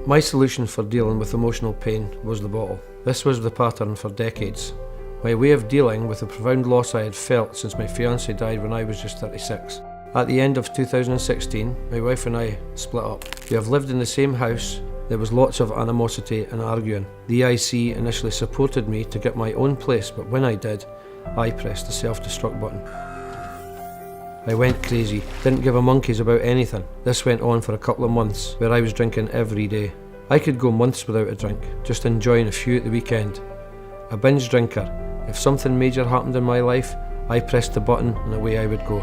My solution for dealing with emotional pain was the bottle. This was the pattern for decades. My way of dealing with the profound loss I had felt since my fiancé died when I was just 36. At the end of 2016, my wife and I split up. We have lived in the same house. There was lots of animosity and arguing. The EIC initially supported me to get my own place, but when I did, I pressed the self-destruct button. I went crazy, didn't give a monkey's about anything. This went on for a couple of months, where I was drinking every day. I could go months without a drink, just enjoying a few at the weekend. A binge drinker. If something major happened in my life, I pressed the button and away I would go.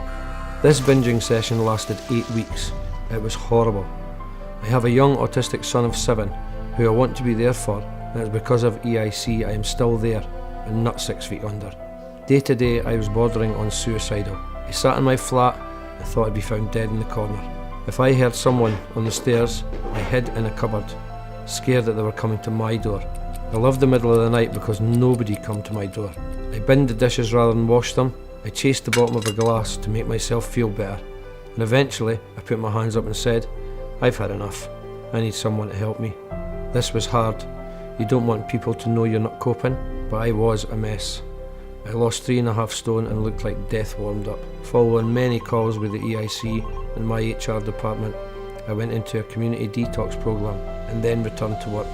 This binging session lasted 8 weeks. It was horrible. I have a young autistic son of 7, who I want to be there for, and it's because of EIC I am still there, and not 6 feet under. Day to day I was bordering on suicidal. I sat in my flat and thought I'd be found dead in the corner. If I heard someone on the stairs, I hid in a cupboard, scared that they were coming to my door. I loved the middle of the night because nobody come to my door. I binned the dishes rather than wash them. I chased the bottom of a glass to make myself feel better. And eventually, I put my hands up and said, I've had enough. I need someone to help me. This was hard. You don't want people to know you're not coping, but I was a mess. I lost 3.5 stone and looked like death warmed up. Following many calls with the EIC and my HR department, I went into a community detox program and then returned to work.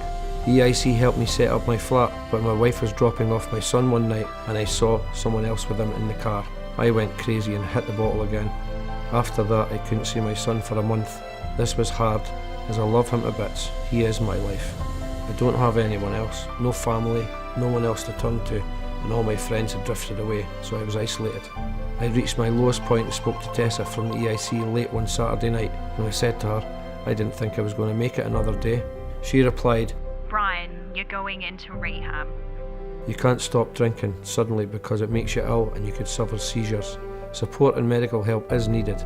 The EIC helped me set up my flat, but my wife was dropping off my son one night and I saw someone else with him in the car. I went crazy and hit the bottle again. After that, I couldn't see my son for a month. This was hard, as I love him to bits. He is my life. I don't have anyone else, no family, no one else to turn to, and all my friends had drifted away, so I was isolated. I reached my lowest point and spoke to Tessa from the EIC late one Saturday night, and I said to her, I didn't think I was going to make it another day. She replied, Brian, you're going into rehab. You can't stop drinking suddenly because it makes you ill and you could suffer seizures. Support and medical help is needed.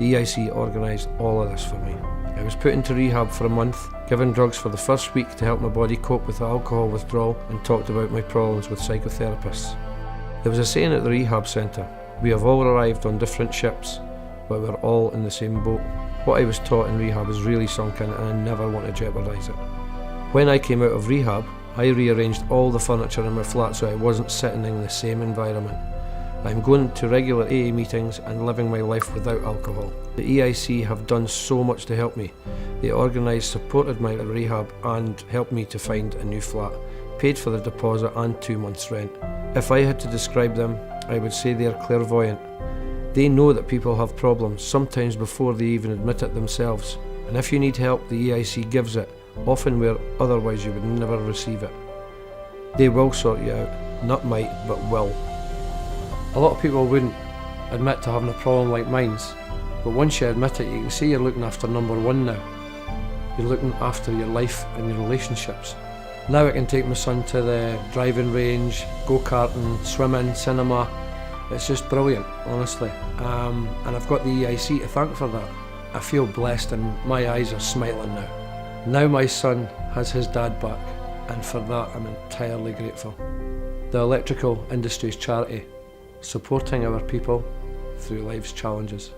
The EIC organised all of this for me. I was put into rehab for a month, given drugs for the first week to help my body cope with the alcohol withdrawal, and talked about my problems with psychotherapists. There was a saying at the rehab centre, we have all arrived on different ships, but we're all in the same boat. What I was taught in rehab is really sunk in and I never want to jeopardise it. When I came out of rehab, I rearranged all the furniture in my flat so I wasn't sitting in the same environment. I'm going to regular AA meetings and living my life without alcohol. The EIC have done so much to help me. They organised, supported my rehab and helped me to find a new flat, paid for the deposit and 2 months' rent. If I had to describe them, I would say they are clairvoyant. They know that people have problems, sometimes before they even admit it themselves. And if you need help, the EIC gives it, often where otherwise you would never receive it. They will sort you out, not might, but will. A lot of people wouldn't admit to having a problem like mine's, but once you admit it, you can see you're looking after number one now. You're looking after your life and your relationships. Now I can take my son to the driving range, go-karting, swimming, cinema. It's just brilliant, honestly. And I've got the EIC to thank for that. I feel blessed and my eyes are smiling now. Now my son has his dad back, and for that I'm entirely grateful. The electrical industry's charity, supporting our people through life's challenges.